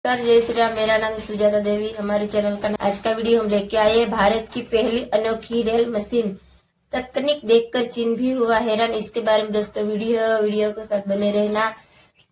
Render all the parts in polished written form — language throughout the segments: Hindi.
जय श्री राम। मेरा नाम है सुजाता देवी। हमारे चैनल का आज का वीडियो हम लेके आए हैं भारत की पहली अनोखी रेल मशीन। तकनीक देखकर चीन भी हुआ हैरान। इसके बारे में दोस्तों वीडियो के साथ बने रहना।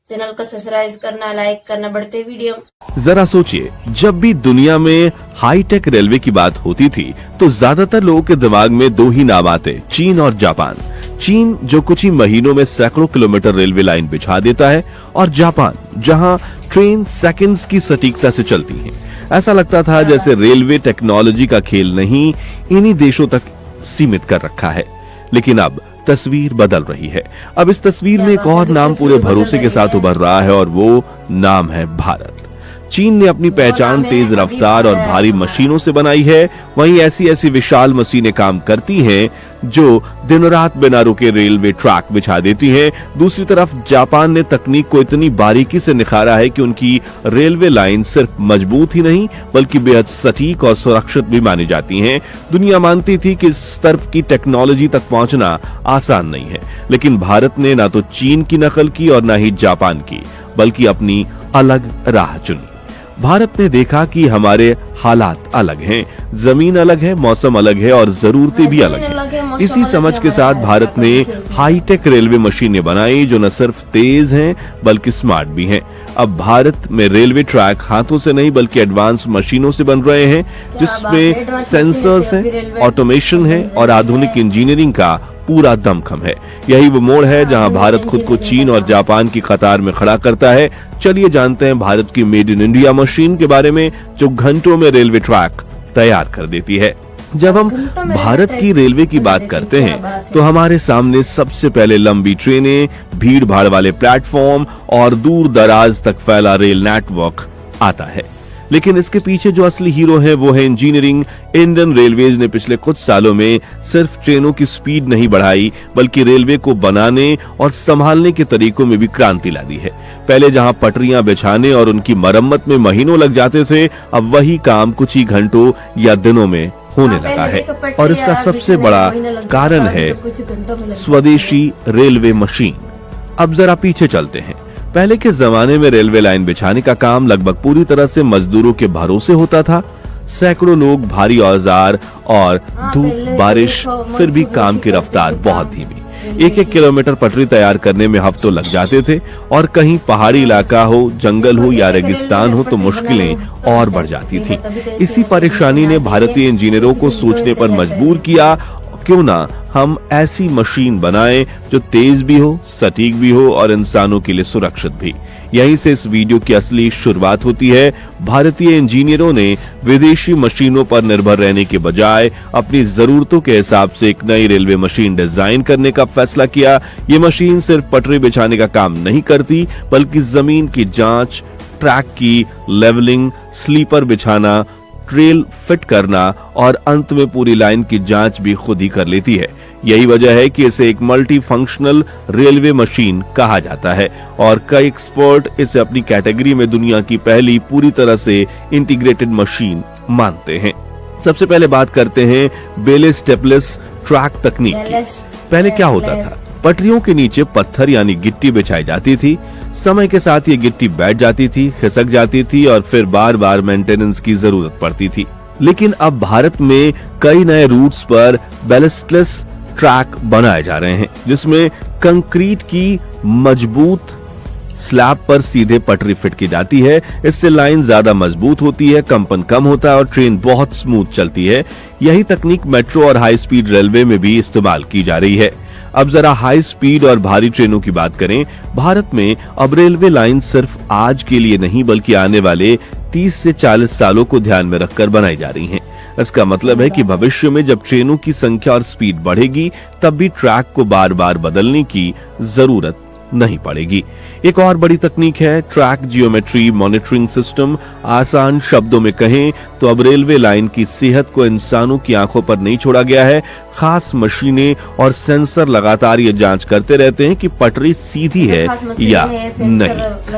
चैनल को सब्सक्राइब करना, लाइक करना। बढ़ते वीडियो। जरा सोचिए, जब भी दुनिया में हाईटेक रेलवे की बात होती थी तो ज्यादातर लोगों के दिमाग में दो ही नाम आते, चीन और जापान। चीन जो कुछ ही महीनों में सैकड़ों किलोमीटर रेलवे लाइन बिछा देता है, और जापान जहां ट्रेन सेकंड्स की सटीकता से चलती हैं। ऐसा लगता था जैसे रेलवे टेक्नोलॉजी का खेल नहीं, इन्हीं देशों तक सीमित कर रखा है। लेकिन अब तस्वीर बदल रही है। अब इस तस्वीर में एक और नाम पूरे भरोसे के साथ उभर रहा है, और वो नाम है भारत। चीन ने अपनी पहचान तेज रफ्तार और भारी मशीनों से बनाई है। वहीं ऐसी विशाल मशीनें काम करती हैं जो दिन रात बिना रुके रेलवे ट्रैक बिछा देती हैं। दूसरी तरफ जापान ने तकनीक को इतनी बारीकी से निखारा है कि उनकी रेलवे लाइन सिर्फ मजबूत ही नहीं बल्कि बेहद सटीक और सुरक्षित भी मानी जाती हैं। दुनिया मानती थी कि इस स्तर की टेक्नोलॉजी तक पहुंचना आसान नहीं है, लेकिन भारत ने ना तो चीन की नकल की और ना ही जापान की, बल्कि अपनी अलग राह चुनी। भारत ने देखा कि हमारे हालात अलग हैं, जमीन अलग है, मौसम अलग है और जरूरतें भी अलग हैं। इसी समझ के साथ भारत ने हाईटेक रेलवे मशीनें बनाई जो न सिर्फ तेज हैं बल्कि स्मार्ट भी हैं। अब भारत में रेलवे ट्रैक हाथों से नहीं बल्कि एडवांस मशीनों से बन रहे हैं, जिसमें सेंसर्स हैं, ऑटोमेशन है और आधुनिक इंजीनियरिंग का पूरा दमखम है। यही वो मोड़ है जहां भारत खुद को चीन और जापान की कतार में खड़ा करता है। चलिए जानते हैं भारत की मेड इन इंडिया मशीन के बारे में, जो घंटों में रेलवे ट्रैक तैयार कर देती है। जब हम भारत की रेलवे की बात करते हैं तो हमारे सामने सबसे पहले लंबी ट्रेनें, भीड़ भाड़ वाले प्लेटफॉर्म और दूर दराज तक फैला रेल नेटवर्क आता है। लेकिन इसके पीछे जो असली हीरो है वो है इंजीनियरिंग। इंडियन रेलवेज ने पिछले कुछ सालों में सिर्फ ट्रेनों की स्पीड नहीं बढ़ाई बल्कि रेलवे को बनाने और संभालने के तरीकों में भी क्रांति ला दी है। पहले जहां पटरियां बिछाने और उनकी मरम्मत में महीनों लग जाते थे, अब वही काम कुछ ही घंटों या दिनों में होने लगा है। और इसका सबसे बड़ा कारण है स्वदेशी रेलवे मशीन। अब जरा पीछे चलते हैं। पहले के जमाने में रेलवे लाइन बिछाने का काम लगभग पूरी तरह से मजदूरों के भरोसे होता था। सैकड़ों लोग, भारी औजार और धूप बारिश, फिर भी काम की रफ्तार बहुत धीमी। 1-1 किलोमीटर पटरी तैयार करने में हफ्तों लग जाते थे, और कहीं पहाड़ी इलाका हो, जंगल हो या रेगिस्तान हो तो मुश्किलें और बढ़ जाती थी। इसी परेशानी ने भारतीय इंजीनियरों को सोचने पर मजबूर किया, क्यों ना हम ऐसी मशीन बनाएं जो तेज भी हो, सटीक भी हो और इंसानों के लिए सुरक्षित भी। यहीं से इस वीडियो की असली शुरुआत होती है। भारतीय इंजीनियरों ने विदेशी मशीनों पर निर्भर रहने के बजाय अपनी जरूरतों के हिसाब से एक नई रेलवे मशीन डिजाइन करने का फैसला किया। ये मशीन सिर्फ पटरी बिछाने का काम नहीं करती बल्कि जमीन की जांच, ट्रैक की लेवलिंग, स्लीपर बिछाना, ट्रेल फिट करना और अंत में पूरी लाइन की जांच भी खुद ही कर लेती है। यही वजह है कि इसे एक मल्टी फंक्शनल रेलवे मशीन कहा जाता है, और कई एक्सपर्ट इसे अपनी कैटेगरी में दुनिया की पहली पूरी तरह से इंटीग्रेटेड मशीन मानते हैं। सबसे पहले बात करते हैं बेले स्टेपलेस ट्रैक तकनीक की। पहले क्या होता था? पटरियों के नीचे पत्थर यानी गिट्टी बिछाई जाती थी। समय के साथ ये गिट्टी बैठ जाती थी, खिसक जाती थी और फिर बार बार मेंटेनेंस की जरूरत पड़ती थी। लेकिन अब भारत में कई नए रूट्स पर बैलेस्टलेस ट्रैक बनाए जा रहे हैं, जिसमें कंक्रीट की मजबूत स्लैब पर सीधे पटरी फिट की जाती है। इससे लाइन ज्यादा मजबूत होती है, कंपन कम होता है और ट्रेन बहुत स्मूथ चलती है। यही तकनीक मेट्रो और हाई स्पीड रेलवे में भी इस्तेमाल की जा रही है। अब जरा हाई स्पीड और भारी ट्रेनों की बात करें। भारत में अब रेलवे लाइन सिर्फ आज के लिए नहीं बल्कि आने वाले 30 से 40 सालों को ध्यान में रखकर बनाई जा रही हैं। इसका मतलब है कि भविष्य में जब ट्रेनों की संख्या और स्पीड बढ़ेगी, तब भी ट्रैक को बार बार बदलने की जरूरत नहीं पड़ेगी। एक और बड़ी तकनीक है ट्रैक जियोमेट्री मॉनिटरिंग सिस्टम। आसान शब्दों में कहें तो अब रेलवे लाइन की सेहत को इंसानों की आंखों पर नहीं छोड़ा गया है। खास मशीनें और सेंसर लगातार ये जांच करते रहते हैं कि पटरी सीधी है या नहीं,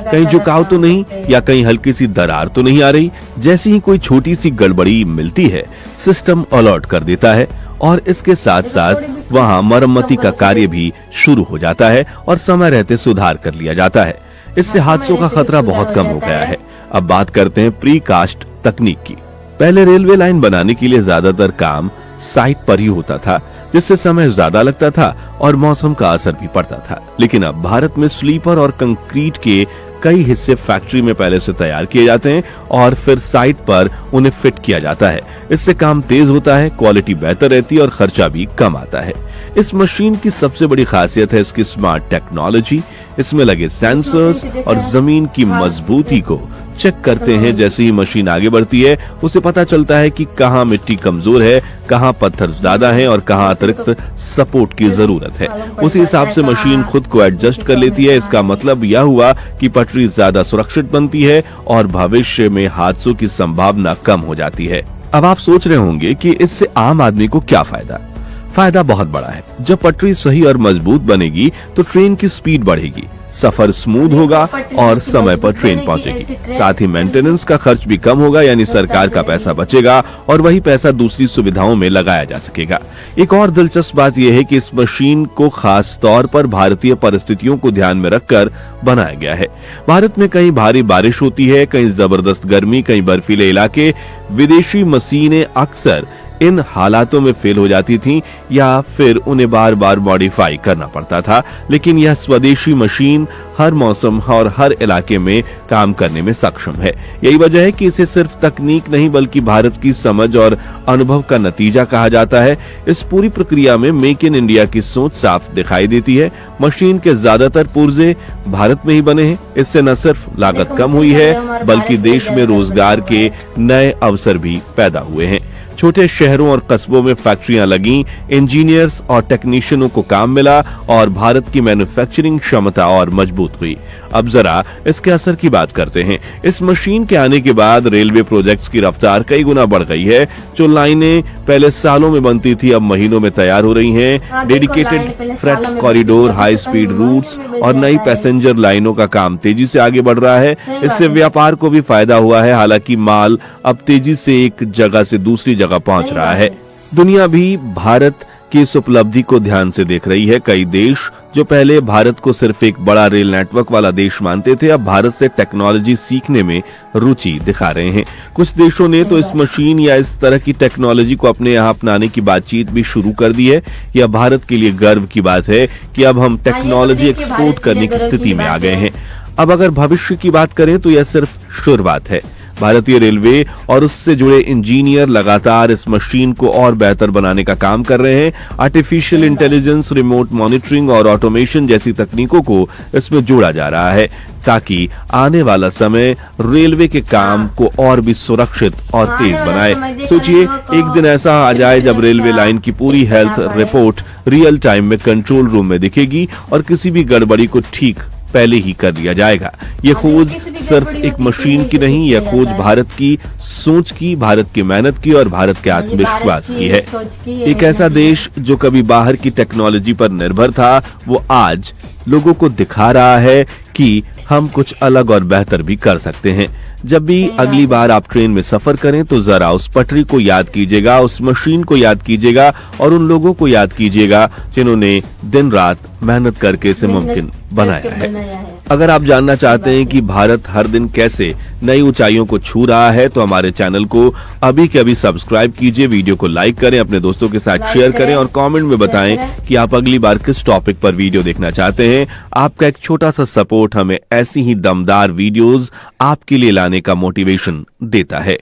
कहीं झुकाव तो नहीं या कहीं हल्की सी दरार तो नहीं आ रही। जैसे ही कोई छोटी सी गड़बड़ी मिलती है, सिस्टम अलर्ट कर देता है और इसके साथ साथ वहां मरम्मती का कार्य भी शुरू हो जाता है और समय रहते सुधार कर लिया जाता है। इससे हादसों का खतरा बहुत कम हो गया है। अब बात करते हैं प्री कास्ट तकनीक की। पहले रेलवे लाइन बनाने के लिए ज्यादातर काम साइट पर ही होता था, जिससे समय ज्यादा लगता था और मौसम का असर भी पड़ता था। लेकिन अब भारत में स्लीपर और कंक्रीट के कई हिस्से फैक्ट्री में पहले से तैयार किए जाते हैं और फिर साइट पर उन्हें फिट किया जाता है। इससे काम तेज होता है, क्वालिटी बेहतर रहती है और खर्चा भी कम आता है। इस मशीन की सबसे बड़ी खासियत है इसकी स्मार्ट टेक्नोलॉजी। इसमें लगे सेंसर्स और जमीन की मजबूती को चेक करते हैं। जैसे ही मशीन आगे बढ़ती है उसे पता चलता है कि कहाँ मिट्टी कमजोर है, कहाँ पत्थर ज्यादा है और कहाँ अतिरिक्त सपोर्ट की जरूरत है। उसी हिसाब से मशीन खुद को एडजस्ट कर लेती है। इसका मतलब यह हुआ कि पटरी ज्यादा सुरक्षित बनती है और भविष्य में हादसों की संभावना कम हो जाती है। अब आप सोच रहे होंगे कि इससे आम आदमी को क्या फायदा? फायदा बहुत बड़ा है। जब पटरी सही और मजबूत बनेगी तो ट्रेन की स्पीड बढ़ेगी, सफर स्मूथ होगा और समय पर ट्रेन पहुंचेगी। साथ ही मेंटेनेंस का खर्च भी कम होगा, यानी सरकार का पैसा बचेगा और वही पैसा दूसरी सुविधाओं में लगाया जा सकेगा। एक और दिलचस्प बात यह है कि इस मशीन को खास तौर पर भारतीय परिस्थितियों को ध्यान में रखकर बनाया गया है। भारत में कहीं भारी बारिश होती है, कहीं जबरदस्त गर्मी, कहीं बर्फीले इलाके। विदेशी मशीनें अक्सर इन हालातों में फेल हो जाती थीं या फिर उन्हें बार बार मॉडिफाई करना पड़ता था। लेकिन यह स्वदेशी मशीन हर मौसम और हर इलाके में काम करने में सक्षम है। यही वजह है कि इसे सिर्फ तकनीक नहीं बल्कि भारत की समझ और अनुभव का नतीजा कहा जाता है। इस पूरी प्रक्रिया में मेक इन इंडिया की सोच साफ दिखाई देती है। मशीन के ज्यादातर पुर्जे भारत में ही बने हैं। इससे न सिर्फ लागत कम हुई है बल्कि देश में रोजगार के नए अवसर भी पैदा हुए हैं। छोटे शहरों और कस्बों में फैक्ट्रियां लगी, इंजीनियर्स और टेक्नीशियनों को काम मिला और भारत की मैन्युफैक्चरिंग क्षमता और मजबूत हुई। अब जरा इसके असर की बात करते हैं। इस मशीन के आने के बाद रेलवे प्रोजेक्ट्स की रफ्तार कई गुना बढ़ गई है। जो लाइनें पहले सालों में बनती थी अब महीनों में तैयार हो रही हैं। Dedicated freight corridor, high speed routes और नई पैसेंजर लाइनों का काम तेजी से आगे बढ़ रहा है। इससे व्यापार को भी फायदा हुआ है। हालांकि माल अब तेजी से एक जगह से दूसरी जगह पहुंच रहा है। दुनिया भी भारत की इस उपलब्धि को ध्यान से देख रही है। कई देश जो पहले भारत को सिर्फ एक बड़ा रेल नेटवर्क वाला देश मानते थे अब भारत से टेक्नोलॉजी सीखने में रुचि दिखा रहे हैं। कुछ देशों ने तो इस मशीन या इस तरह की टेक्नोलॉजी को अपने यहाँ अपनाने की बातचीत भी शुरू कर दी है। यह भारत के लिए गर्व की बात है कि अब हम टेक्नोलॉजी एक्सपोर्ट करने की स्थिति में आ गए हैं। अब अगर भविष्य की बात करें तो यह सिर्फ शुरुआत है। भारतीय रेलवे और उससे जुड़े इंजीनियर लगातार इस मशीन को और बेहतर बनाने का काम कर रहे हैं। आर्टिफिशियल इंटेलिजेंस, रिमोट मॉनिटरिंग और ऑटोमेशन जैसी तकनीकों को इसमें जोड़ा जा रहा है ताकि आने वाला समय रेलवे के काम को और भी सुरक्षित और तेज बनाए। सोचिए एक दिन ऐसा आ जाए जब रेलवे लाइन की पूरी हेल्थ रिपोर्ट रियल टाइम में कंट्रोल रूम में दिखेगी और किसी भी गड़बड़ी को ठीक पहले ही कर दिया जाएगा। ये खोज सिर्फ एक मशीन की नहीं, यह खोज भारत की सोच की, भारत की मेहनत की और भारत के आत्मविश्वास की है। एक ऐसा देश जो कभी बाहर की टेक्नोलॉजी पर निर्भर था वो आज लोगों को दिखा रहा है कि हम कुछ अलग और बेहतर भी कर सकते हैं। जब भी अगली बार आप ट्रेन में सफर करें तो जरा उस पटरी को याद कीजिएगा, उस मशीन को याद कीजिएगा और उन लोगों को याद कीजिएगा जिन्होंने दिन रात मेहनत करके इसे मुमकिन बनाया है। अगर आप जानना चाहते हैं कि भारत हर दिन कैसे नई ऊंचाइयों को छू रहा है तो हमारे चैनल को अभी के अभी सब्सक्राइब कीजिए, वीडियो को लाइक करें, अपने दोस्तों के साथ शेयर करें और कमेंट में बताएं कि आप अगली बार किस टॉपिक पर वीडियो देखना चाहते हैं। आपका एक छोटा सा सपोर्ट हमें ऐसी ही दमदार वीडियोस आपके लिए लाने का मोटिवेशन देता है।